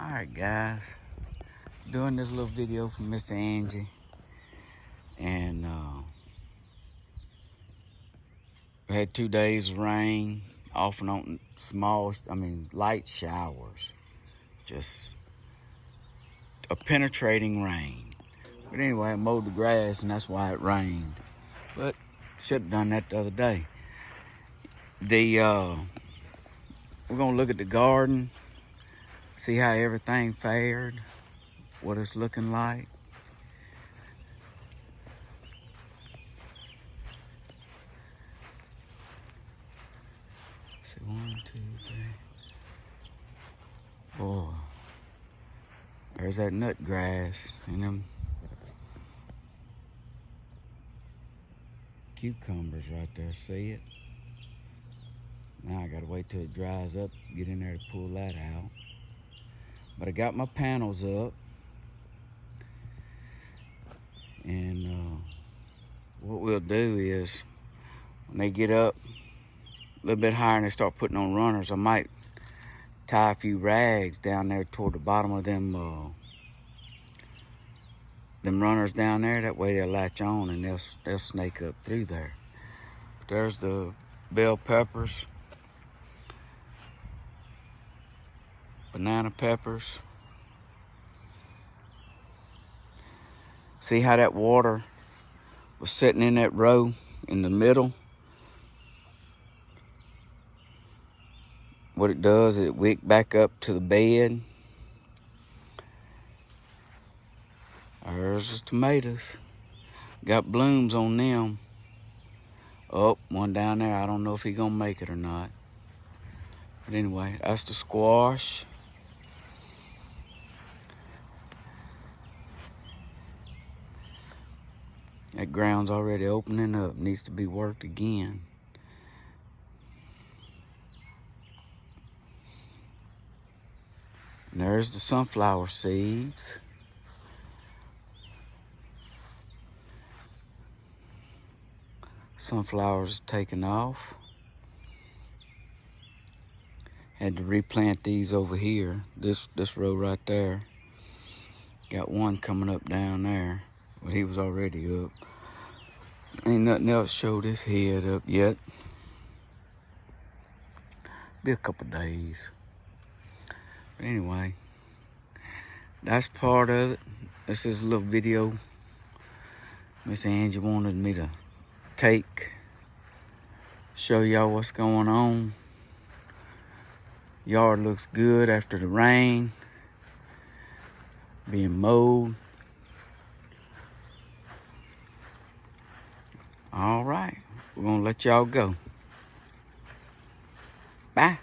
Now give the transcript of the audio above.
Alright guys, doing this little video for Miss Angie, and we had 2 days of rain, off and on, light showers, just a penetrating rain. But anyway, I mowed the grass and that's why it rained, but should have done that the other day. We're gonna look at the garden, see how everything fared, what it's looking like. See, 1, 2, 3. Boy, there's that nut grass and them cucumbers right there. See it? Now I gotta wait till it dries up, get in there to pull that out. But I got my panels up, and what we'll do is when they get up a little bit higher and they start putting on runners, I might tie a few rags down there toward the bottom of them runners down there. That way they'll latch on and they'll snake up through there. But there's the bell peppers, banana peppers. See how that water was sitting in that row in the middle? What it does, it wick back up to the bed. There's the tomatoes. Got blooms on them. Oh, one down there. I don't know if he's gonna make it or not. But anyway, that's the squash. That ground's already opening up. Needs to be worked again. And there's the sunflower seeds. Sunflowers taking off. Had to replant these over here. This row right there. Got one coming up down there, but he was already up. Ain't nothing else showed his head up yet. Be a couple days. But anyway, that's part of it. This is a little video Miss Angie wanted me to take, show y'all what's going on. Yard looks good after the rain, being mowed. All right, we're gonna let y'all go. Bye.